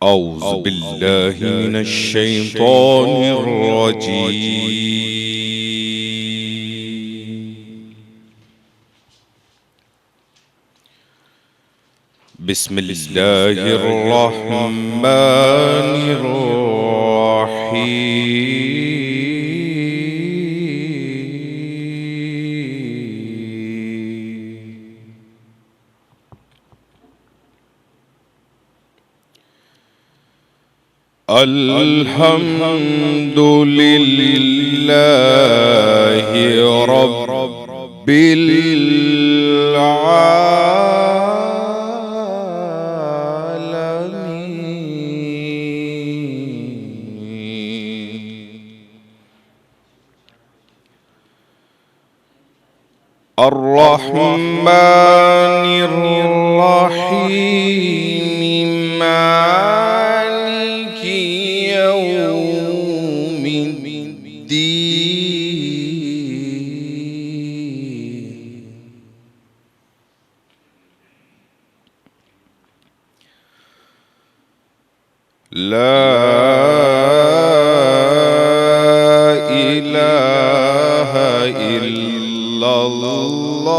أعوذ بالله من الشيطان الرجيم. بسم الله الرحمن الرحيم. الحمد لله رب العالمين الرحمن الرحيم مالك يوم الدين لا إله إلا الله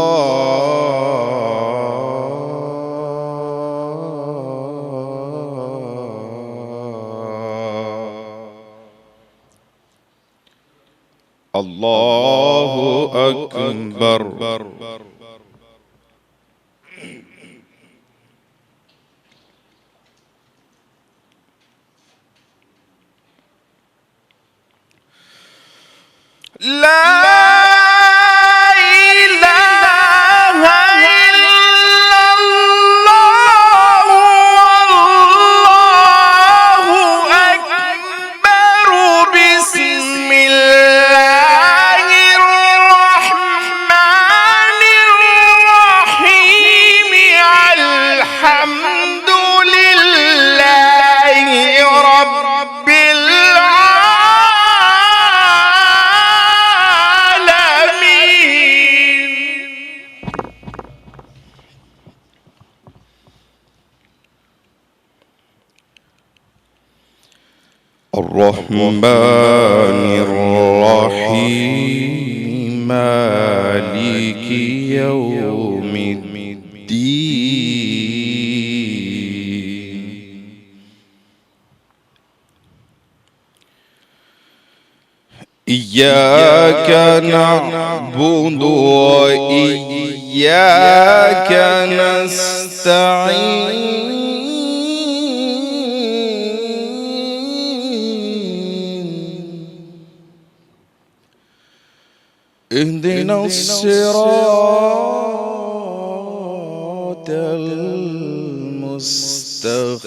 الله أكبر. لا الرحمن الرحيم مالك يوم الدين إياك نعبد وإياك نستعين اهدنا الصراط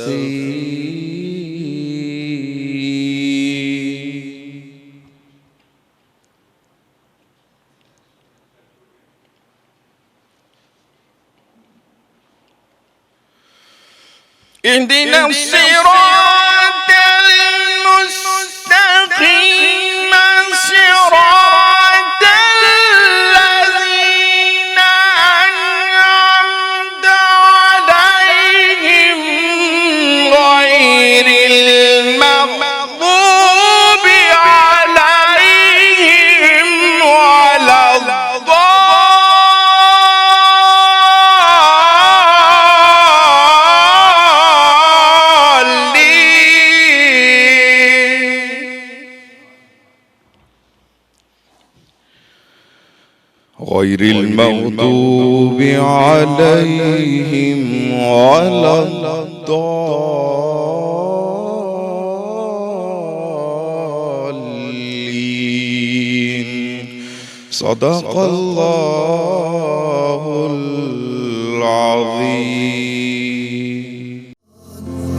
المستقيم اهدنا الصراط المستقيم صراط الذين أنعمت عليهم غير المغضوب عليهم ولا غير المغضوب عليهم ولا الضالين. صدق الله العظيم.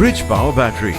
Bridge Power Battery,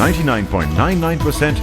99.99%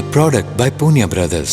A product by Punya Brothers.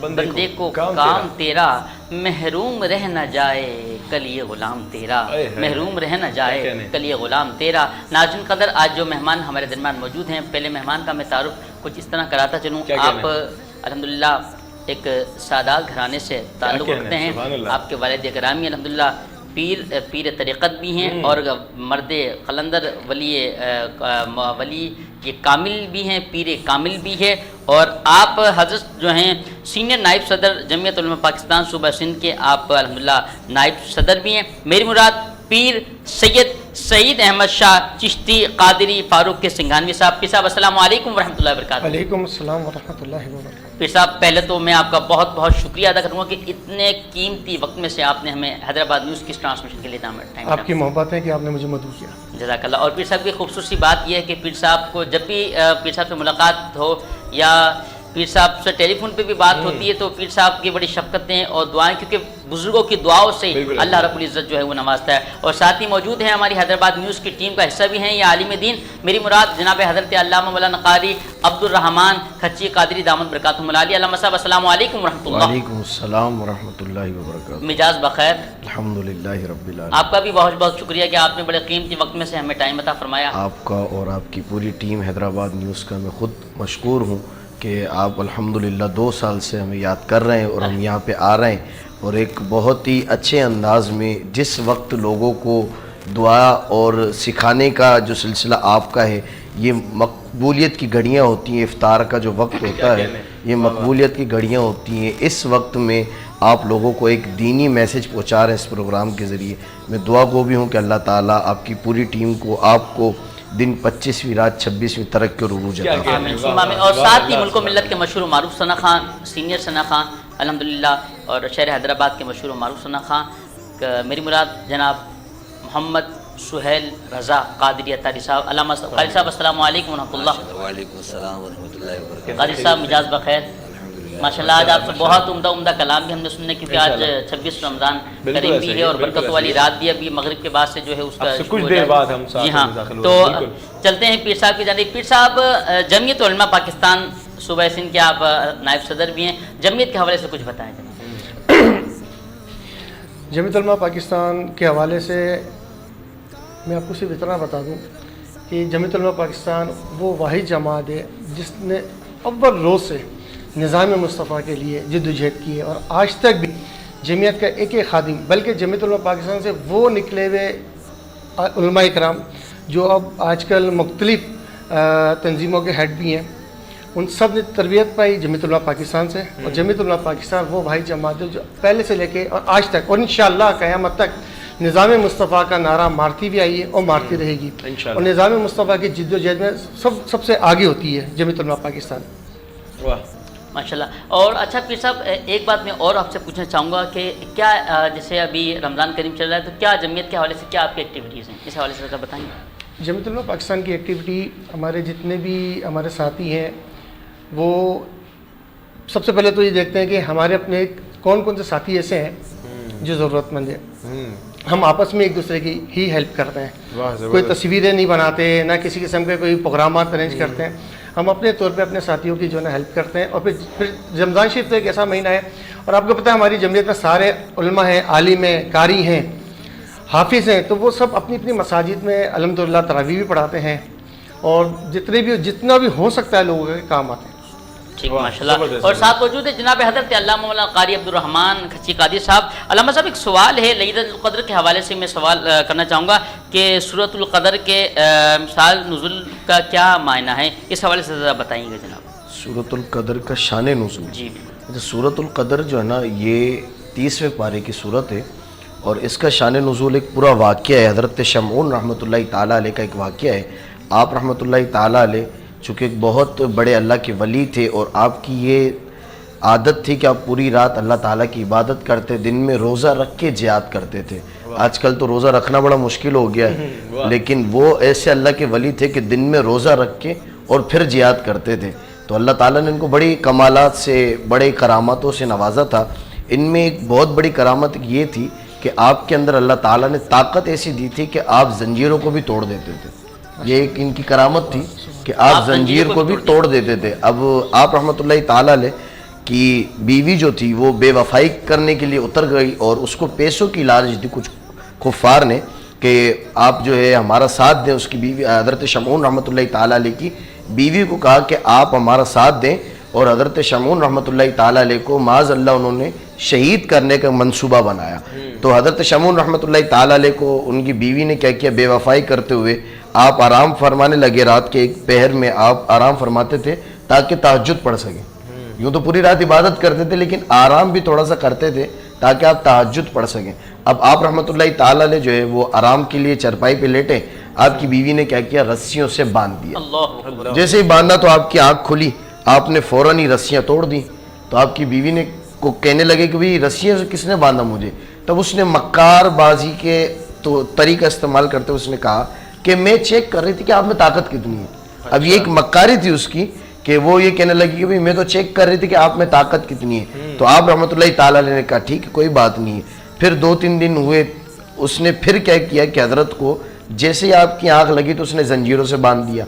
بندے کو کام تیرا محروم رہ نہ جائے کل یہ غلام تیرا محروم رہ نہ جائے کل یہ غلام تیرا. ناظرین قدر آج جو مہمان ہمارے درمیان موجود ہیں, پہلے مہمان کا میں تعارف کچھ اس طرح کراتا چلوں. آپ الحمدللہ ایک سادات گھرانے سے تعلق رکھتے ہیں. آپ کے والد گرامی الحمدللہ پیر طریقت بھی ہیں اور مرد قلندر ولی یہ کامل بھی ہیں, پیر کامل بھی ہے. اور آپ حضرت جو ہیں سینئر نائب صدر جمعیت علماء پاکستان صوبہ سندھ کے آپ الحمدللہ نائب صدر بھی ہیں. میری مراد پیر سید سعید احمد شاہ چشتی قادری فاروق کے سنگھانوی صاحب. پیر صاحب السلام علیکم ورحمۃ اللہ وبرکاتہ. وعلیکم السلام ورحمۃ اللہ وبرکاتہ. پیر صاحب پہلے تو میں آپ کا بہت بہت شکریہ ادا کروں گا کہ اتنے قیمتی وقت میں سے آپ نے ہمیں حیدرآباد نیوز کی ٹرانسمیشن کے لیے ٹائم. آپ کی محبت ہے کہ آپ نے مجھے مدعو کیا. جزاک اللہ. اور پیر صاحب کی خوبصورتی بات یہ ہے کہ پیر صاحب کو جب بھی پیر صاحب سے ملاقات ہو یا پیر صاحب سے ٹیلی فون پہ بھی بات ہوتی ہے تو پیر صاحب کی بڑی شفقتیں اور دعائیں, کیونکہ بزرگوں کی دعاؤں سے اللہ رب العزت جو ہے وہ نوازتا ہے. اور ساتھ ہی موجود ہیں ہماری حیدرآباد نیوز کی ٹیم کا حصہ بھی ہیں یہ عالم دین. میری مراد جناب حضرت علامہ مولانا قاری عبد الرحمن کھچی قادری دامت برکاتہم العالیہ. علامہ صاحب السلام علیکم ورحمۃ اللہ. وعلیکم السلام ورحمۃ اللہ وبرکاتہ. مجاز بخیر الحمدللہ رب العالمین. آپ کا بھی بہت بہت شکریہ کہ آپ نے بڑے قیمتی وقت میں سے ہمیں ٹائم عطا فرمایا. آپ کا اور آپ کی پوری ٹیم حیدرآباد نیوز کا میں خود مشکور ہوں کہ آپ الحمدللہ 2 سال سے ہمیں یاد کر رہے ہیں اور ہم یہاں پہ آ رہے ہیں اور ایک بہت ہی اچھے انداز میں جس وقت لوگوں کو دعا اور سکھانے کا جو سلسلہ آپ کا ہے, یہ مقبولیت کی گھڑیاں ہوتی ہیں. افطار کا جو وقت ہوتا ہے یہ مقبولیت کی گھڑیاں ہوتی ہیں. اس وقت میں آپ لوگوں کو ایک دینی میسج پہنچا رہے ہیں اس پروگرام کے ذریعے. میں دعا گو بھی ہوں کہ اللہ تعالیٰ آپ کی پوری ٹیم کو, آپ کو دن 25ویں رات 26ویں ترقی اور عروج عطا فرمائے. اور ساتھ ہی ملک و ملت کے مشہور و معروف ثنا خان, سینئر ثنا خان الحمدللہ, اور شہر حیدرآباد کے مشہور و معروف ثنا خان. میری مراد جناب محمد سہیل رضا قادری اتاری صاحب. علامہ قاری صاحب السلام علیکم ورحمۃ اللہ. وعلیکم السلام ورحمۃ اللہ وبرکاتہ. قاری صاحب مجاز بخیر. ماشاءاللہ آج آپ سے بہت عمدہ کلام بھی ہم نے سننے, کیونکہ آج 26 رمضان کریم بھی ہے اور برکتوں والی رات بھی. ابھی مغرب کے بعد سے جو ہے اس کا کچھ دیر بعد ہم جی ہاں. تو چلتے ہیں پیر صاحب کی جانب. پیر صاحب جمعیت علماء پاکستان صوبہ سندھ کے آپ نائب صدر بھی ہیں, جمعیت کے حوالے سے کچھ بتائیں جناب. جمعیت علماء پاکستان کے حوالے سے میں آپ کو صرف اتنا بتا دوں کہ جمعیت علماء پاکستان وہ واحد جماعت ہے جس نے اول روز سے نظام مصطفیٰ کے لیے جد و جہد کی ہے, اور آج تک بھی جمعیت کا ایک خادم, بلکہ جمعیت علماء پاکستان سے وہ نکلے ہوئے علماء کرام جو اب آج کل مختلف تنظیموں کے ہیڈ بھی ہیں, ان سب نے تربیت پائی جمعیت علماء پاکستان سے. اور جمعیت علماء پاکستان وہ بھائی جماعت ہے جو پہلے سے لے کے اور آج تک اور انشاءاللہ قیامت تک نظام مصطفیٰ کا نعرہ مارتی بھی آئی ہے اور مارتی رہے گی. اور نظام مصطفیٰ کی جد و جہد میں سب سے آگے ہوتی ہے جمعیت علماء پاکستان. ماشاءاللہ. اور اچھا پیر صاحب ایک بات میں اور آپ سے پوچھنا چاہوں گا کہ کیا جیسے ابھی رمضان کریم چل رہا ہے تو کیا جمعیت کے حوالے سے کیا آپ کی ایکٹیویٹیز ہیں, اس حوالے سے ذرا بتائیں. جمعیت علماء پاکستان کی ایکٹیویٹی, ہمارے جتنے بھی ہمارے ساتھی ہیں وہ سب سے پہلے تو یہ دیکھتے ہیں کہ ہمارے اپنے کون سے ساتھی ایسے ہیں جو ضرورت مند ہیں. ہم آپس میں ایک دوسرے کی ہی ہیلپ کرتے ہیں, کوئی تصویریں نہیں بناتے, نہ کسی قسم کے کوئی پروگرامات ارینج کرتے ہیں. ہم اپنے طور پہ اپنے ساتھیوں کی جو ہے نا ہیلپ کرتے ہیں. اور پھر رمضان شریف تو ایک ایسا مہینہ ہے, اور آپ کو پتہ ہے ہماری جمعیت میں سارے علماء ہیں, عالم ہیں, قاری ہیں, حافظ ہیں, تو وہ سب اپنی اپنی مساجد میں الحمدللہ تراویح بھی پڑھاتے ہیں, اور جتنا بھی ہو سکتا ہے لوگوں کے کام آتے ہیں. ٹھیک ماشاءاللہ. اور ساتھ موجود ہے جناب حضرت علامہ مولانا قاری عبد الرحمن کھچی قادری صاحب. علامہ صاحب ایک سوال ہے لیلۃ القدر کے حوالے سے, میں سوال کرنا چاہوں گا کہ سورۃ القدر کے مثال نزول کا کیا معنی ہے, اس حوالے سے ذرا بتائیں گے جناب. سورۃ القدر کا شان نزول. جی سورۃ القدر جو ہے نا یہ 30ویں پارے کی صورت ہے, اور اس کا شان نزول ایک پورا واقعہ ہے. حضرت شمعون رحمۃ اللہ تعالیٰ علیہ کا ایک واقعہ ہے. آپ رحمۃ اللہ تعالیٰ علیہ چونکہ ایک بہت بڑے اللہ کے ولی تھے, اور آپ کی یہ عادت تھی کہ آپ پوری رات اللہ تعالیٰ کی عبادت کرتے, دن میں روزہ رکھ کے جہاد کرتے تھے. آج کل تو روزہ رکھنا بڑا مشکل ہو گیا ہے, لیکن وہ ایسے اللہ کے ولی تھے کہ دن میں روزہ رکھ کے اور پھر جہاد کرتے تھے. تو اللہ تعالیٰ نے ان کو بڑی کمالات سے, بڑے کراماتوں سے نوازا تھا. ان میں ایک بہت بڑی کرامت یہ تھی کہ آپ کے اندر اللہ تعالیٰ نے طاقت ایسی دی تھی کہ آپ زنجیروں کو بھی توڑ دیتے تھے. یہ ایک ان کی کرامت تھی کہ آپ زنجیر کو بھی توڑ دیتے تھے. اب آپ رحمۃ اللہ تعالیٰ علیہ کہ بیوی جو تھی وہ بے وفائی کرنے کے لیے اتر گئی اور اس کو پیسوں کی لالچ دی کچھ کفار نے کہ آپ جو ہے ہمارا ساتھ دیں. اس کی بیوی حضرت شمعون رحمۃ اللہ تعالیٰ علیہ کی بیوی کو کہا کہ آپ ہمارا ساتھ دیں, اور حضرت شمعون رحمۃ اللہ تعالیٰ علیہ کو معاذ اللہ انہوں نے شہید کرنے کا منصوبہ بنایا. تو حضرت شمعون رحمۃ اللہ تعالیٰ علیہ کو ان کی بیوی نے کیا کیا, بے وفائی کرتے ہوئے آپ آرام فرمانے لگے. رات کے ایک پہر میں آپ آرام فرماتے تھے تاکہ تہجد پڑھ سکیں. یوں تو پوری رات عبادت کرتے تھے لیکن آرام بھی تھوڑا سا کرتے تھے تاکہ آپ تہجد پڑھ سکیں. اب آپ رحمۃ اللہ تعالیٰ علیہ جو ہے وہ آرام کے لیے چرپائی پہ لیٹے, آپ کی بیوی نے کیا کیا, رسیوں سے باندھ دیا. جیسے ہی باندھا تو آپ کی آنکھ کھلی, آپ نے فوراً ہی رسیاں توڑ دی. تو آپ کی بیوی نے کو کہنے لگے کہ بھئی رسیوں سے کس نے باندھا مجھے؟ تب اس نے مکار بازی کے تو طریقہ استعمال کرتے ہوئے اس نے کہا کہ میں چیک کر رہی تھی کہ آپ میں طاقت کتنی ہے. اب یہ ایک مکاری تھی اس کی کہ وہ یہ کہنے لگی کہ بھئی میں تو چیک کر رہی تھی کہ آپ میں طاقت کتنی ہے. تو آپ رحمۃ اللہ تعالیٰ علیہ نے کہا ٹھیک ہے کوئی بات نہیں ہے. پھر 2-3 دن ہوئے, اس نے پھر کیا کیا کہ حضرت کو جیسے ہی آپ کی آنکھ لگی تو اس نے زنجیروں سے باندھ دیا.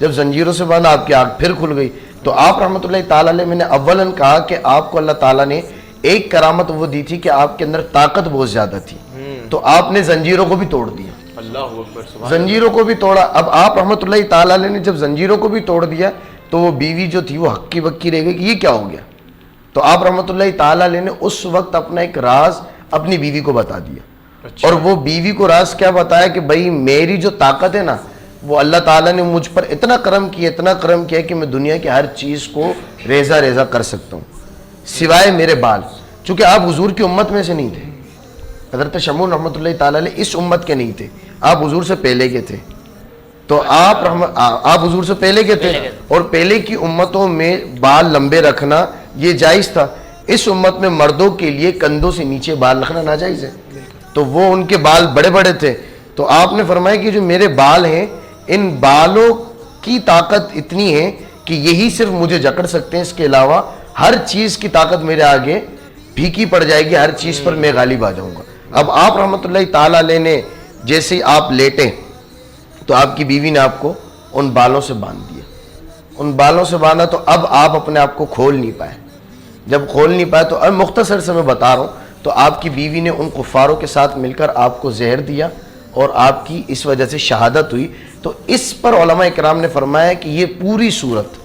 جب زنجیروں سے باندھا آپ کی آنکھ پھر کھل گئی. تو آپ رحمۃ اللہ تعالیٰ علیہ میں نے اولاً کہا کہ آپ کو اللہ تعالیٰ نے ایک کرامت وہ دی تھی کہ آپ کے اندر طاقت بہت زیادہ تھی, تو آپ نے زنجیروں کو بھی توڑ دیا. اللہ اکبر, زنجیروں کو بھی توڑا. اب آپ رحمۃ اللہ تعالیٰ علیہ نے جب زنجیروں کو بھی توڑ دیا تو وہ بیوی جو تھی وہ ہکی بکی رہ گئی کہ یہ کیا ہو گیا. تو آپ رحمۃ اللہ تعالیٰ علیہ نے اس وقت اپنا ایک راز اپنی بیوی کو بتا دیا. اور وہ بیوی کو راز کیا بتایا کہ بھائی میری جو طاقت ہے نا وہ اللہ تعالیٰ نے مجھ پر اتنا کرم کیا کہ میں دنیا کی ہر چیز کو ریزہ ریزہ کر سکتا ہوں سوائے میرے بال. چونکہ آپ حضور کی امت میں سے نہیں تھے, حضرت شمعون رحمۃ اللہ تعالیٰ علیہ اس امت کے نہیں تھے, آپ حضور سے پہلے کے تھے. تو آپ حضور سے پہلے کے تھے, اور پہلے کی امتوں میں بال لمبے رکھنا یہ جائز تھا. اس امت میں مردوں کے لیے کندھوں سے نیچے بال رکھنا ناجائز ہے. تو وہ ان کے بال بڑے بڑے تھے. تو آپ نے فرمایا کہ جو میرے بال ہیں ان بالوں کی طاقت اتنی ہے کہ یہی صرف مجھے جکڑ سکتے ہیں, اس کے علاوہ ہر چیز کی طاقت میرے آگے پھیکی پڑ جائے گی, ہر چیز پر میں غالب آ جاؤں گا. اب آپ رحمۃ اللہ تعالیٰ علیہ نے جیسے آپ لیٹے تو آپ کی بیوی نے آپ کو ان بالوں سے باندھ دیا. ان بالوں سے باندھا تو اب آپ اپنے آپ کو کھول نہیں پائے. جب کھول نہیں پائے تو اب مختصر سے میں بتا رہا ہوں, تو آپ کی بیوی نے ان کفاروں کے ساتھ مل کر آپ کو زہر دیا اور آپ کی اس وجہ سے شہادت ہوئی. تو اس پر علماء کرام نے فرمایا کہ یہ پوری صورت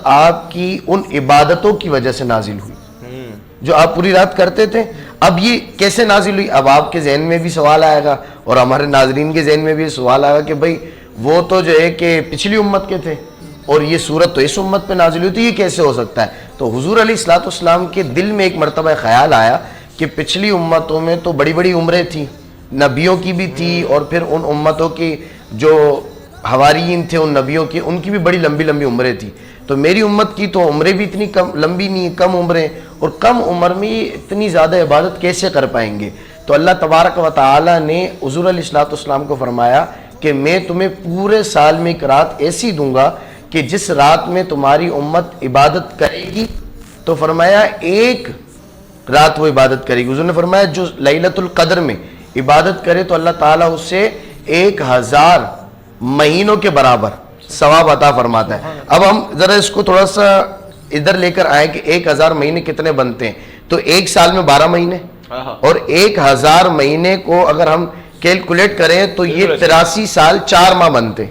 آپ کی ان عبادتوں کی وجہ سے نازل ہوئی جو آپ پوری رات کرتے تھے. اب یہ کیسے نازل ہوئی؟ اب آپ کے ذہن میں بھی سوال آئے گا اور ہمارے ناظرین کے ذہن میں بھی سوال آئے گا کہ بھئی وہ تو جو ہے کہ پچھلی امت کے تھے اور یہ صورت تو اس امت پہ نازل ہوئی, تو یہ کیسے ہو سکتا ہے؟ تو حضور علیہ الصلوۃ والسلام کے دل میں ایک مرتبہ خیال آیا کہ پچھلی امتوں میں تو بڑی بڑی عمریں تھیں, نبیوں کی بھی تھی, اور پھر ان امتوں کی جو حواریین تھے ان نبیوں کی, ان کی بھی بڑی لمبی لمبی عمریں تھیں. تو میری امت کی تو عمریں بھی اتنی کم لمبی نہیں, کم عمریں, اور کم عمر میں اتنی زیادہ عبادت کیسے کر پائیں گے؟ تو اللہ تبارک و تعالی نے حضور علیہ الصلوۃ والسلام کو فرمایا کہ میں تمہیں پورے سال میں ایک رات ایسی دوں گا کہ جس رات میں تمہاری امت عبادت کرے گی, تو فرمایا ایک رات وہ عبادت کرے گی. حضور نے فرمایا جو لیلۃ القدر میں عبادت کرے تو اللہ تعالیٰ اسے 1000 مہینوں کے برابر ثواب عطا فرماتا ہے. اب ہم ذرا اس کو تھوڑا سا ادھر لے کر آئے کہ 1000 مہینے کتنے بنتے ہیں. تو ایک سال میں 12 مہینے, اور 1000 مہینے کو اگر ہم کیلکولیٹ کریں تو یہ 83 سال 4 ماہ بنتے.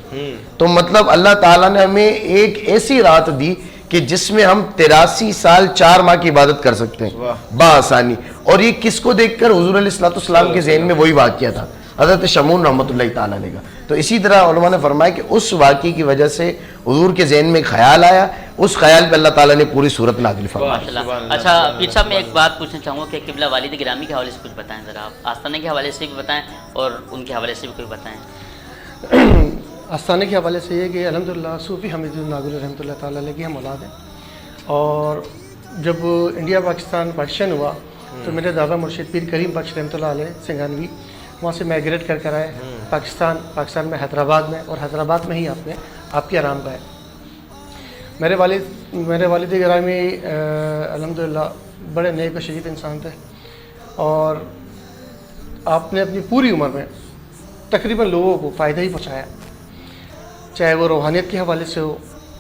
تو مطلب اللہ تعالیٰ نے ہمیں ایک ایسی رات دی کہ جس میں ہم 83 سال 4 ماہ کی عبادت کر سکتے ہیں بآسانی. اور یہ کس کو دیکھ کر؟ حضور علیہ الصلوۃ والسلام کے ذہن میں وہی واقعہ تھا, حضرت شمعون رحمۃ اللہ تعالیٰ علیہ کا. تو اسی طرح علماء نے فرمایا کہ اس واقعے کی وجہ سے حضور کے ذہن میں ایک خیال آیا, اس خیال پہ اللہ تعالیٰ نے پوری صورت نازل فرمائی. اچھا پیر صاحب, میں ایک بات پوچھنا چاہوں گا کہ قبلہ والد گرامی کے حوالے سے کچھ بتائیں ذرا, آپ آستانے کے حوالے سے بھی بتائیں اور ان کے حوالے سے بھی کچھ بتائیں. آستانے کے حوالے سے یہ کہ الحمدللہ صوفی حمید الناگل رحمۃ اللہ تعالیٰ علیہ کی ہم اولاد ہیں, اور جب انڈیا پاکستان پارٹیشن ہوا تو میرے دادا مرشد پیر کریم بخش رحمۃ اللہ علیہ سنگانوی وہاں سے مائگریٹ کر آئے پاکستان میں حیدرآباد میں, اور حیدرآباد میں ہی آپ کی آرام گاہ ہے. میرے والد گرامی الحمدللہ بڑے نیک و شدید انسان تھے, اور آپ نے اپنی پوری عمر میں تقریباً لوگوں کو فائدہ ہی پہنچایا, چاہے وہ روحانیت کے حوالے سے ہو,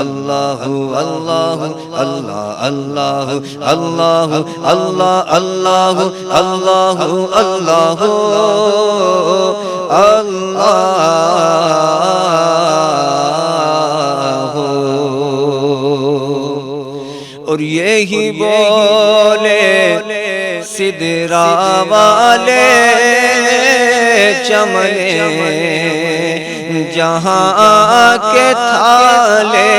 اللہ اللہ اللہ اللہ اللہ اللہ اللہ اللہ اللہ اور یہی بولے سدرا والے چمنے جہاں کے تھالے،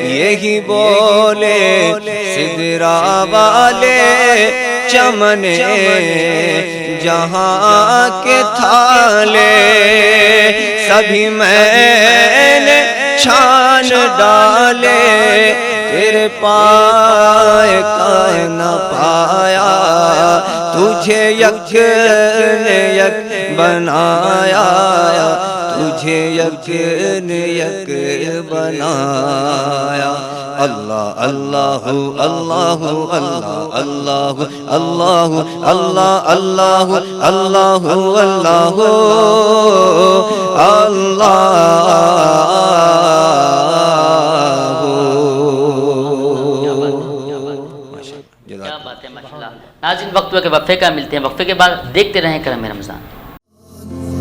یہی بولے سدرا والے چمنے جہاں کے تھالے، سبھی میں نے چھان ڈالے تیرے پائے کا نہ پایا، تجھے یک نے یک بنایا، تجھے یک نے یک بنایا۔ اللہ اللہ اللہ اللہ اللہ اللہ اللہ اللہ اللہ کیا بات ہے، ماشاء اللہ۔ ناظرین وقت کے وقفے کا ملتے ہیں، وقفے کے بعد دیکھتے رہیں کرم رمضان۔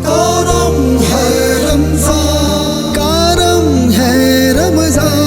کرم ہے رمضان، کرم ہے رمضان۔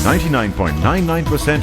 99.99%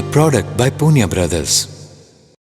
A product by Punya Brothers.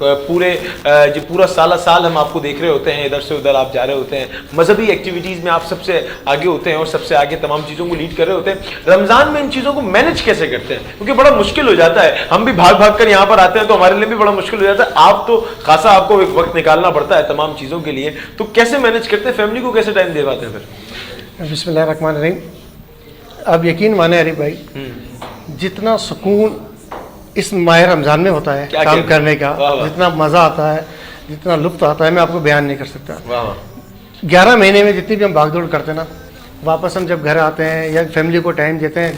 پورا سال ہم آپ کو دیکھ رہے ہوتے ہیں, ادھر سے ادھر آپ جا رہے ہوتے ہیں, مذہبی ایکٹیویٹیز میں آپ سب سے آگے ہوتے ہیں اور سب سے آگے تمام چیزوں کو لیڈ کر رہے ہوتے ہیں. رمضان میں ان چیزوں کو مینیج کیسے کرتے ہیں؟ کیونکہ بڑا مشکل ہو جاتا ہے, ہم بھی بھاگ کر یہاں پر آتے ہیں تو ہمارے لیے بھی بڑا مشکل ہو جاتا ہے. آپ تو خاصا آپ کو ایک وقت نکالنا پڑتا ہے تمام چیزوں کے لیے, تو کیسے مینیج کرتے ہیں, فیملی کو کیسے ٹائم دے پاتے ہیں پھر؟ بسم اللہ الرحمن الرحیم. اب یقین مانے علی بھائی, جتنا سکون اس ماہ رمضان میں ہوتا ہے کام کرنے کا, جتنا مزہ آتا ہے, جتنا لطف آتا ہے, میں آپ کو بیان نہیں کر سکتا. 11 مہینے میں جتنی بھی ہم بھاگ دوڑ کرتے ہیں نا, واپس ہم جب گھر آتے ہیں یا فیملی کو ٹائم دیتے ہیں,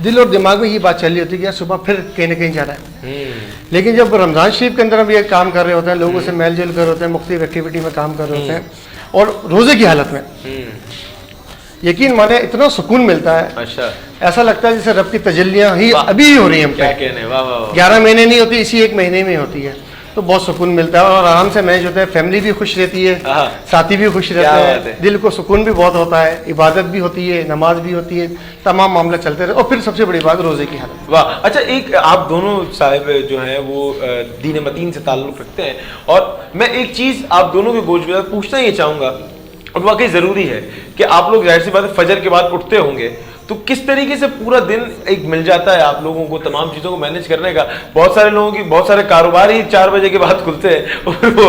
دل اور دماغ میں یہ بات چل رہی ہوتی ہے کہ صبح پھر کہیں نہ کہیں جانا ہے. لیکن جب رمضان شریف کے اندر ہم یہ کام کر رہے ہوتے ہیں, لوگوں سے میل جول کر رہے ہوتے ہیں, مختلف ایکٹیویٹی میں کام کر رہے ہوتے ہیں, اور روزے کی حالت میں یقین مانے اتنا سکون ملتا ہے, ایسا لگتا ہے جیسے رب کی تجلیاں ہی ابھی ہی ہو رہی ہیں ہم پہ. 11 مہینے نہیں ہوتی, اسی ایک مہینے میں ہوتی ہے, تو بہت سکون ملتا ہے اور آرام سے مینج ہوتا ہے. فیملی بھی خوش رہتی ہے, ساتھی بھی خوش رہتے ہیں, دل کو سکون بھی بہت ہوتا ہے, عبادت بھی ہوتی ہے, نماز بھی ہوتی ہے, تمام معاملہ چلتے رہے. اور پھر سب سے بڑی بات روزے کی حالت. واہ, اچھا, ایک آپ دونوں صاحب جو ہیں وہ دین متین سے تعلق رکھتے ہیں, اور میں ایک چیز آپ دونوں کے گوش میں پوچھنا یہ چاہوں گا, اور واقعی ضروری ہے کہ آپ لوگ ظاہر سی بات ہے فجر کے بعد اٹھتے ہوں گے, تو کس طریقے سے پورا دن ایک مل جاتا ہے آپ لوگوں کو تمام چیزوں کو مینیج کرنے کا؟ بہت سارے لوگوں کی بہت سارے کاروبار ہی 4 بجے کے بعد کھلتے ہیں اور وہ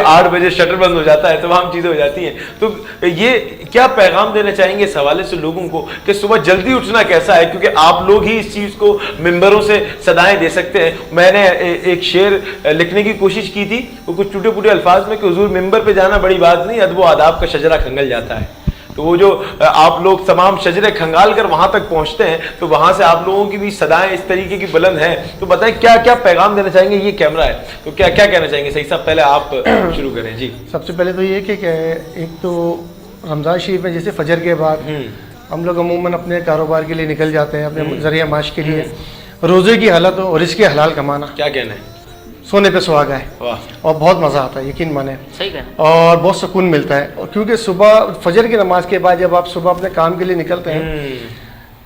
8 بجے شٹر بند ہو جاتا ہے, تمام چیزیں ہو جاتی ہیں. تو یہ کیا پیغام دینا چاہیں گے اس حوالے سے لوگوں کو کہ صبح جلدی اٹھنا کیسا ہے؟ کیونکہ آپ لوگ ہی اس چیز کو ممبروں سے صدائیں دے سکتے ہیں. میں نے ایک شعر لکھنے کی کوشش کی تھی, وہ کچھ ٹوٹے پوٹے الفاظ میں, کہ حضور ممبر پہ جانا بڑی بات نہیں, ادب و آداب کا شجرہ کھنگل جاتا ہے. تو وہ جو آپ لوگ تمام شجرے کھنگال کر وہاں تک پہنچتے ہیں, تو وہاں سے آپ لوگوں کی بھی صدائیں اس طریقے کی بلند ہیں. تو بتائیں کیا کیا پیغام دینا چاہیں گے؟ یہ کیمرہ ہے تو کیا کیا کہنا چاہیں گے؟ صحیح صاحب پہلے آپ شروع کریں. جی, سب سے پہلے تو یہ کہ ایک تو رمضان شریف میں جیسے فجر کے بعد ہم لوگ عموماً اپنے کاروبار کے لیے نکل جاتے ہیں, اپنے ذریعہ معاش کے لیے. روزے کی حالت اور رزق حلال کمانا, کیا کہنا ہے, سونے پہ سہاگا ہے, اور بہت مزہ آتا ہے یقین مانے, صحیح اور بہت سکون ملتا ہے. اور کیونکہ صبح فجر کی نماز کے بعد جب آپ صبح اپنے کام کے لیے نکلتے ہیں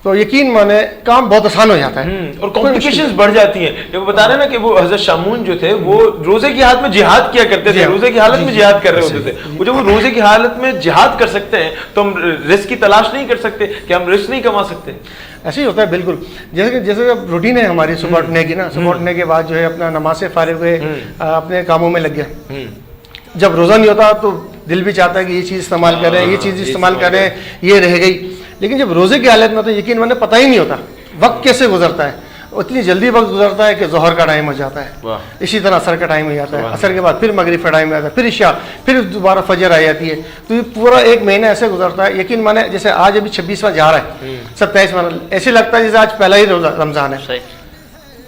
تو یقین مانے کام بہت آسان ہو جاتا ہے, اور کمپلیکیشنز بڑھ جاتی ہیں. یہ وہ بتا رہے ہیں نا کہ وہ حضرت شامون جو تھے وہ روزے کی حالت میں جہاد کیا کرتے تھے, روزے کی حالت میں جہاد کر رہے ہوتے تھے. وہ جب وہ روزے کی حالت میں جہاد کر سکتے ہیں تو ہم رزق کی تلاش نہیں کر سکتے, کہ ہم رزق نہیں کما سکتے. ایسے ہی ہوتا ہے بالکل. جیسے روٹین ہے ہماری صبح اٹھنے کی نا, صبح اٹھنے کے بعد جو ہے اپنا نماز سے فارغ ہوئے اپنے کاموں میں لگ گیا. جب روزہ نہیں ہوتا تو دل بھی چاہتا ہے کہ یہ چیز استعمال کریں, یہ چیز استعمال کریں, یہ رہ گئی. لیکن جب روزے کی حالت میں تو یقین مانے پتہ ہی نہیں ہوتا وقت کیسے گزرتا ہے. اتنی جلدی وقت گزرتا ہے کہ ظہر کا ٹائم ہو جاتا ہے, اسی طرح عصر کا ٹائم ہو جاتا ہے, عصر کے بعد پھر مغرب کا ٹائم ہو جاتا ہے, پھر عشاء, پھر دوبارہ فجر آ جاتی ہے. تو یہ پورا ایک مہینہ ایسے گزرتا ہے یقین مانے. جیسے آج ابھی 26واں جا رہا ہے, 27واں, ایسے لگتا ہے جیسے آج پہلا ہی رمضان ہے.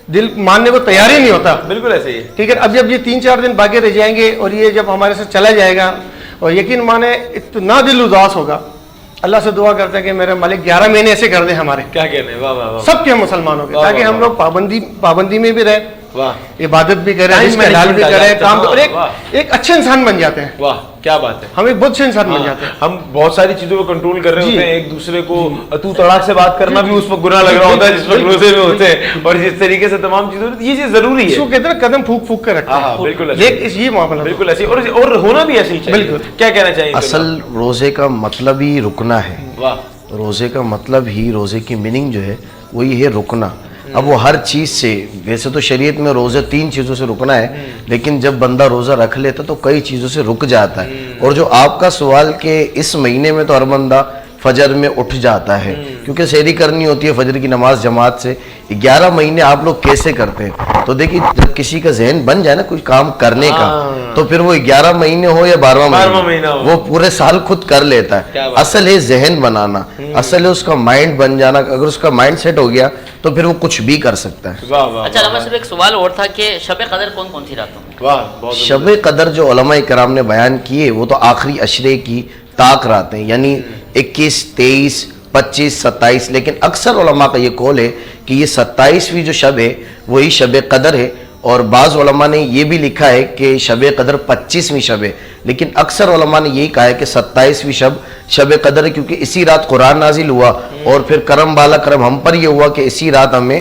دل ماننے کو تیار ہی نہیں ہوتا. بالکل ایسے ہی ہے. ٹھیک ہے, اب جب یہ 3-4 دن باقی رہ جائیں گے اور یہ جب ہمارے سے چلا جائے گا, اور یقین مانے اتنا دل اداس ہوگا. اللہ سے دعا کرتے ہیں کہ میرے مالک 11 مہینے ایسے کر دیں ہمارے, کیا کہنے, واہ واہ واہ, سب کے مسلمانوں کے, تاکہ ہم لوگ پابندی میں بھی رہیں, عبادت بھی کریں, حلال بھی کریں, کام, اور ایک اچھے انسان بن جاتے ہیں. واہ, کیا بات ہے, ہم ایک بہت اچھے انسان بن جاتے ہیں. ہم بہت ساری چیزوں کو کنٹرول کر رہے ہوتے ہیں, ایک دوسرے کو تو تڑاک سے بات کرنا بھی اس وقت گناہ لگ رہا ہوتا ہے جس وقت روزے میں ہوتے ہیں, اور جس طریقے سے تمام چیزیں, یہ چیز ضروری ہے. اس کو کہتے ہیں قدم پھونک پھونک کر رکھتے ہیں. بالکل یہ معاملہ بالکل ایسی, اور ہونا بھی ایسے ہی چاہیے. بالکل, کیا کہنا چاہیے؟ اصل روزے کا مطلب ہی رکنا ہے. روزے کا مطلب ہی, روزے کی میننگ جو ہے وہ یہ ہے رکنا. اب وہ ہر چیز سے, ویسے تو شریعت میں روزے 3 چیزوں سے رکنا ہے, لیکن جب بندہ روزہ رکھ لیتا تو کئی چیزوں سے رک جاتا ہے. اور جو آپ کا سوال کہ اس مہینے میں تو ہر بندہ فجر میں اٹھ جاتا ہے کیونکہ سحری کرنی ہوتی ہے فجر کی نماز جماعت سے. 11 مہینے آپ لوگ کیسے کرتے ہیں؟ تو دیکھیے جب کسی کا ذہن بن جائے نا کچھ کام کرنے کا, تو پھر وہ 11 مہینے ہو یا 12واں مہینہ وہ پورے سال خود کر لیتا ہے. اصل ہے ذہن بنانا, اصل ہے اس کا مائنڈ بن جانا. اگر اس کا مائنڈ سیٹ ہو گیا تو پھر وہ کچھ بھی کر سکتا ہے. اچھا علامہ صاحب, ایک سوال اور تھا کہ شب قدر کون کون سی راتوں میں؟ شب قدر جو علماء کرام نے بیان کیے وہ تو آخری عشرے کی طاق راتیں, یعنی 21, 23, 25, 27. لیکن اکثر علماء کا یہ قول ہے کہ یہ 27ویں جو شب ہے وہی شب قدر ہے. اور بعض علماء نے یہ بھی لکھا ہے کہ شب قدر 25ویں شب ہے, لیکن اکثر علماء نے یہی کہا ہے کہ 27ویں شب قدر ہے, کیونکہ اسی رات قرآن نازل ہوا, اور پھر کرم بالا کرم ہم پر یہ ہوا کہ اسی رات ہمیں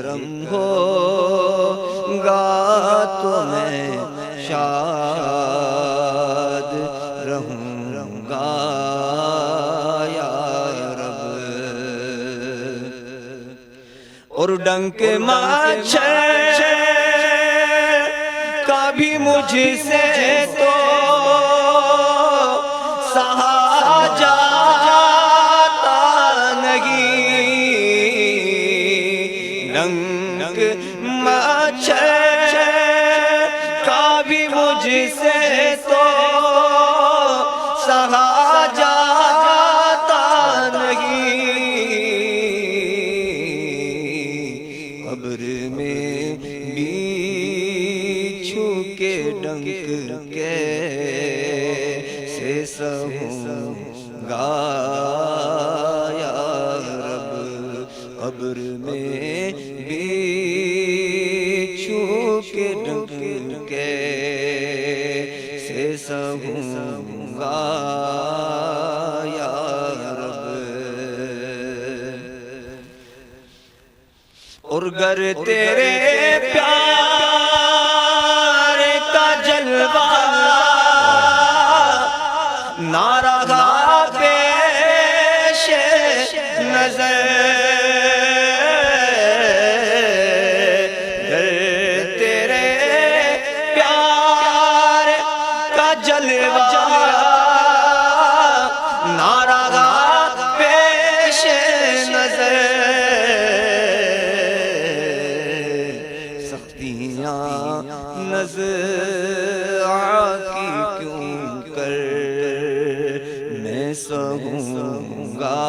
کرم ہوگا تو میں شاد رہوں گا یا رب، اور ڈنک مچھر کا بھی مجھ سے تو سہا جاتا نہیں، ڈنک مچھر کا بھی مجھ سے تو سہا جاتا نہیں، قبر میں بھی چھو کے ڈنک کیسے سہوں گا یا رب، قبر میں بھی چھو کے ڈنک کیسے سہوں گا یا رب، اور گر تیرے پیار کا جلوہ نہ رہا پیش نظر، گر تیرے پیار کا جلوہ نہ رہا پیش نظر، سختیاں نظر کی کیوں کر میں سہوں گا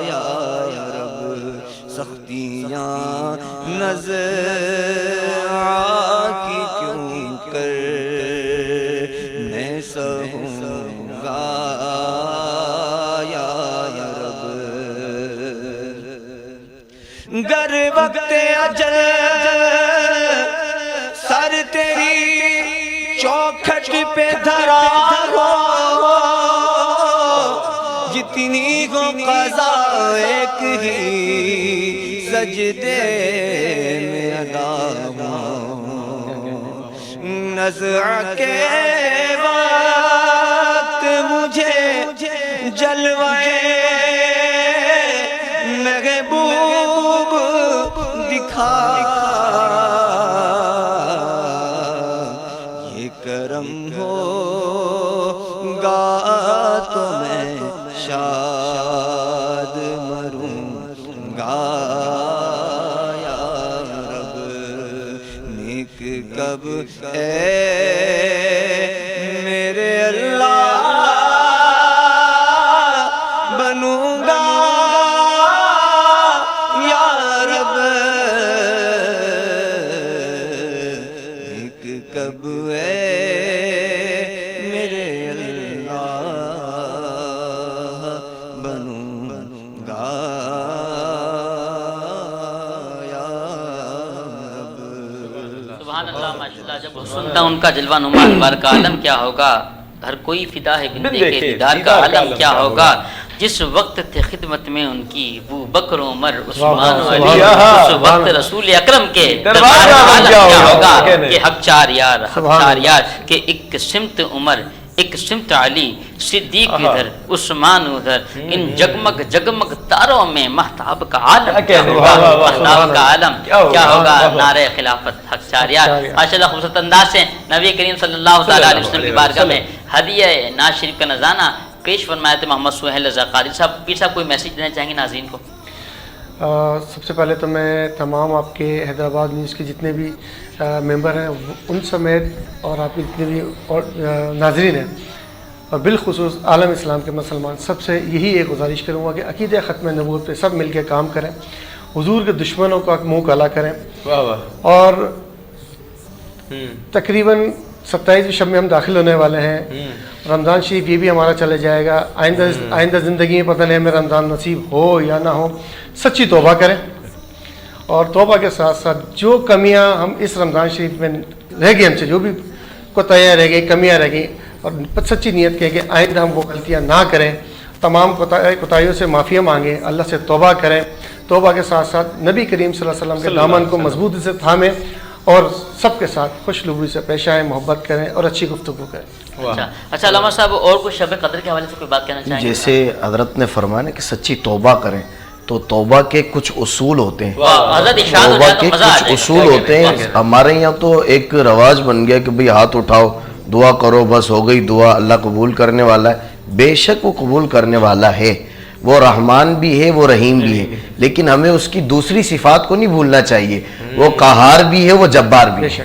یا رب، سختیاں نظر کی کیوں کر میں سہوں گا یا رب، گر وقت اجل سر تیری چوکھٹ پہ دھرا ہو، جتنی ہو قضا ایک ہی سجدے میں ادا ہو، نزع کے وقت مجھے جلوے محبوب دکھا، یہ کرم ہوگا تو میں شاد مروں گا یا رب، نیک کب اے میرے اللہ بنوں گا یا رب، نیک کب اے میرے اللہ بنوں گا یا رب۔ سبحان اللہ، ماشاءاللہ، جب سنتا ان کا جلوہ نما انوار کا عالم کیا ہوگا، ہر کوئی فدا ہے بندے کے دیدار کا عالم کیا ہوگا، جس وقت تھے خدمت میں ان کی ابو بکر عمر عثمان و علی، اس وقت رسول اکرم کے دربار کا عالم کیا ہوگا کہ حق چار یار، حق چار یار، کہ ایک سمت عمر، ایک سمت علی، صدیق ادھر، عثمان ادھر، ان جگمگ جگمگ تاروں میں مہتاب کا عالم کیا ہوگا، مہتاب کا عالم کیا ہوگا، نعرہ خلافت حق چار یار۔ ماشاءاللہ خوبصورت انداز سے نبی کریم صلی اللہ علیہ وسلم کی بارگاہ میں ہدیہ ناز شریف کا نذرانہ پیش فرمائے تھے محمد سہیل رضا قادری صاحب۔ پیر صاحب کوئی میسیج دینا چاہیں گے ناظرین کو؟ سب سے پہلے تو میں تمام آپ کے حیدرآباد نیوز کے جتنے بھی ممبر ہیں ان سمیت اور آپ کے جتنے بھی اور ناظرین ہیں اور بالخصوص عالم اسلام کے مسلمان سب سے یہی ایک گزارش کروں گا کہ عقیدہ ختم نبوت پہ سب مل کے کام کریں، حضور کے دشمنوں کا منہ کالا کریں، اور تقریباً 27 شب میں ہم داخل ہونے والے ہیں، رمضان شریف یہ بھی ہمارا چلے جائے گا، آئندہ زندگی میں پتہ نہیں ہمیں رمضان نصیب ہو یا نہ ہو، سچی توبہ کریں، اور توبہ کے ساتھ ساتھ جو کمیاں ہم اس رمضان شریف میں رہ گئی ہم سے، جو بھی کوتاہیاں رہ گئی، کمیاں رہ گئی، اور سچی نیت کے کہ آئندہ ہم وہ غلطیاں نہ کریں، تمام کوتاہیوں سے معافی مانگیں، اللہ سے توبہ کریں، توبہ کے ساتھ ساتھ نبی کریم صلی اللہ علیہ وسلم کے دامن کو مضبوطی سے تھامیں اور سب کے ساتھ خوش لبوی سے پیش آئیں، محبت کریں اور اچھی گفتگو کریں۔ اچھا علامہ صاحب، اور کچھ شب قدر کے حوالے سے کوئی بات کہنا چاہیں گے؟ جیسے حضرت نے فرمایا کہ سچی توبہ کریں، تو توبہ کے کچھ اصول ہوتے ہیں، توبہ کے کچھ اصول ہوتے ہیں۔ ہمارے یہاں تو ایک رواج بن گیا کہ بھئی ہاتھ اٹھاؤ، دعا کرو، بس ہو گئی دعا، اللہ قبول کرنے والا ہے۔ بے شک وہ قبول کرنے والا ہے، وہ رحمان بھی ہے، وہ رحیم بھی ہے، لیکن ہمیں اس کی دوسری صفات کو نہیں بھولنا چاہیے، وہ قہار بھی ہے، وہ جبار بھی ہے۔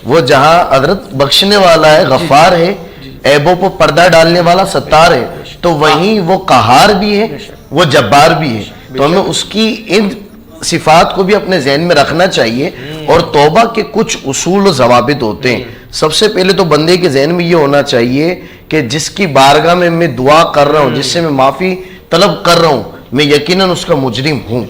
وہ جہاں حضرت بخشنے والا ہے، غفار ہے، عیبوں پر پردہ ڈالنے والا ستار ہے، تو وہیں وہ قہار بھی ہے، وہ جبار بھی ہے۔ تو ہمیں اس کی ان صفات کو بھی اپنے ذہن میں رکھنا چاہیے، اور توبہ کے کچھ اصول و ضوابط ہوتے ہیں۔ سب سے پہلے تو بندے کے ذہن میں یہ ہونا چاہیے کہ جس کی بارگاہ میں میں دعا کر رہا ہوں، جس سے میں معافی طلب کر رہا ہوں، میں یقیناً اس کا مجرم ہوں۔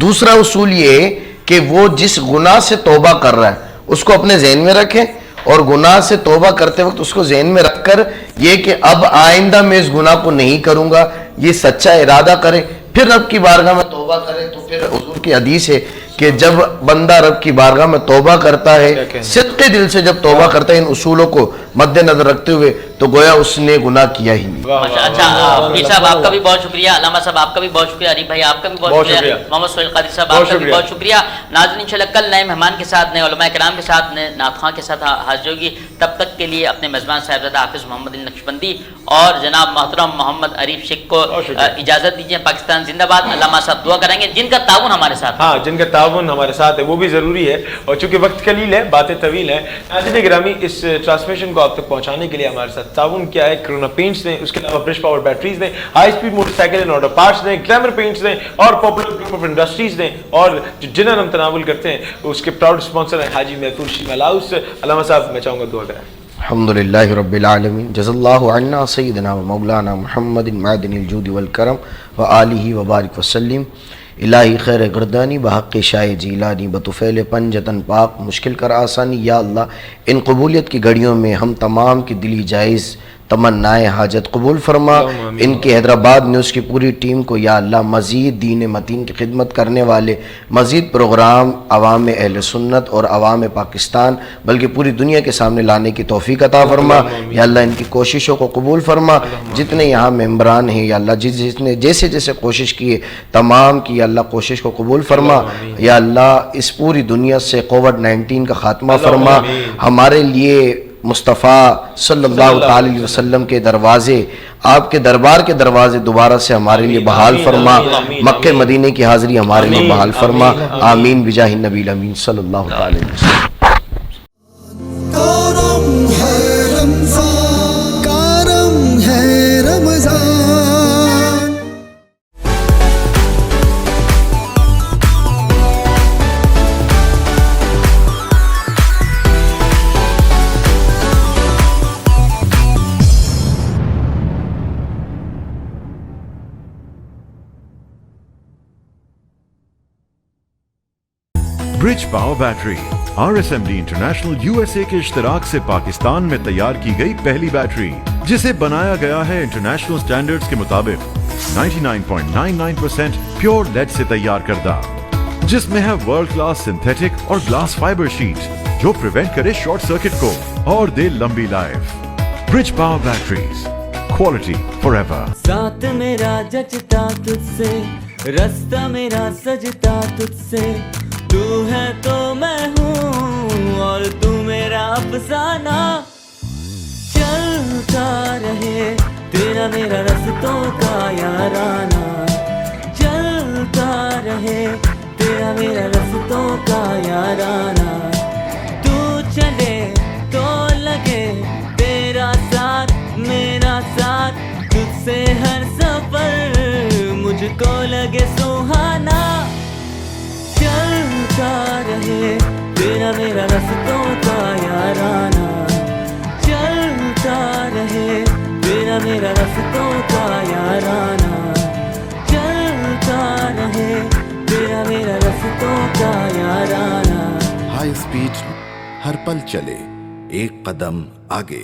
دوسرا اصول یہ ہے کہ وہ جس گناہ سے توبہ کر رہا ہے اس کو اپنے ذہن میں رکھیں، اور گناہ سے توبہ کرتے وقت اس کو ذہن میں رکھ کر یہ کہ اب آئندہ میں اس گناہ کو نہیں کروں گا، یہ سچا ارادہ کرے، پھر رب کی بارگاہ میں توبہ کرے۔ تو پھر حضور کی حدیث ہے کہ جب بندہ رب کی بارگاہ میں توبہ کرتا ہے، صدق دل سے جب توبہ کرتا ہے ان اصولوں کو مد نظر رکھتے ہوئے، تو گویا اس نے گناہ کیا ہی نہیں۔ اچھا پیر صاحب آپ کا بھی بہت شکریہ، علامہ صاحب آپ کا بھی بہت شکریہ، عریف بھائی آپ کا بھی بہت شکریہ، محمد سہیل قادری صاحب آپ کا بھی بہت شکریہ۔ ناظرین انشاءاللہ کل نئے مہمان کے ساتھ، نئے علماء کرام کے ساتھ، نئے نعت خواں کے ساتھ حاضر ہوگی۔ تب تک کے لیے اپنے میزبان صاحبزادہ حافظ محمد علی نقشبندی اور جناب محترم محمد عریف شیخ کو اجازت دیجیے۔ پاکستان زندہ باد۔ علامہ صاحب دعا کریں گے، جن کا تعاون ہمارے ساتھ، ہاں جن کا تعاون ہمارے ساتھ ہے وہ بھی ضروری ہے، اور چونکہ وقت قلیل ہے، باتیں طویل ہیں۔ ناظرین گرامی، اس ٹرانسمیشن کو آپ تک پہنچانے کے لیے ہمارے ساتھ تعاون کیا ہے کرونا پینٹس نے، اس کے علاوہ برش پاور بیٹریز نے، high speed motor cycle and auto parts نے، گلیمر پینٹس نے، اور پاپولر گروپ آف انڈسٹریز نے، اور جو جنہاں ہم تناول کرتے ہیں اس کے پراؤڈ اسپانسر ہیں حاجی محفوظ شیمال ہاؤس۔ علامہ صاحب میں چاہوں گا دعا کریں۔ الحمدللہ رب العالمین، جزا اللہ عنا سیدنا و مولانا محمد معدن الجود والکرم و آلہ وبارک وسلم۔ الہی خیر گردانی بحق شاہ جیلانی بطفیل پنجتن پاک مشکل کر آسانی۔ یا اللہ ان قبولیت کی گھڑیوں میں ہم تمام کی دلی جائز تمنائے حاجت قبول فرما۔ ان کے حیدرآباد نیوز کی پوری ٹیم کو یا اللہ مزید دین متین کی خدمت کرنے والے مزید پروگرام عوام اہل سنت اور عوام پاکستان بلکہ پوری دنیا کے سامنے لانے کی توفیق عطا فرما۔ یا اللہ ان کی کوششوں کو قبول فرما۔ جتنے یہاں ممبران ہیں یا اللہ جس نے جیسے جیسے کوشش کی تمام کی یا اللہ کوشش کو قبول فرما۔ یا اللہ اس پوری دنیا سے کووڈ-19 کا خاتمہ فرما۔ ہمارے لیے مصطفیٰ صلی اللہ تعالی علیہ وسلم کے دروازے، آپ کے دربار کے دروازے دوبارہ سے ہمارے لیے بحال فرما۔ مکہ مدینے کی حاضری ہمارے لیے بحال فرما۔ آمین بجاہ النبی الامین صلی اللہ تعالی علیہ وسلم۔ کرم ہے رمضان، کرم ہے رمضان۔ برج power battery RSMD international USA کے اشتراک سے پاکستان میں تیار کی گئی پہلی بیٹری، جسے بنایا گیا ہے انٹرنیشنل سٹینڈرڈز کے مطابق 99.99% پیور لیڈ سے تیار کردہ، جس میں ہے ورلڈ کلاس سنتھیٹک اور گلاس فائبر شیٹ جو پریونٹ کرے شارٹ سرکٹ کو اور دے لمبی life. Bridge power batteries, quality for ever. ساتھ میرا جچتا تجھ سے، رستہ میرا سجتا تجھ سے، تو ہے تو میں ہوں اور تو میرا افسانہ، چلتا رہے تیرا میرا رستوں کا یارانہ، چلتا رہے تیرا میرا رستوں کا یارانہ، تو چلے تو لگے تیرا ساتھ میرا ساتھ، تجھ سے ہر سفر مجھ کو لگے سہانا، چلتا رہے تیرا میرا رستوں کا یارانہ، چلتا رہے تیرا میرا رستوں کا یارانہ، چلتا رہے تیرا میرا رستوں کا یارانہ۔ ہائی اسپیڈ ہر پل چلے ایک قدم آگے۔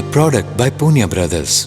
A product by Punya Brothers.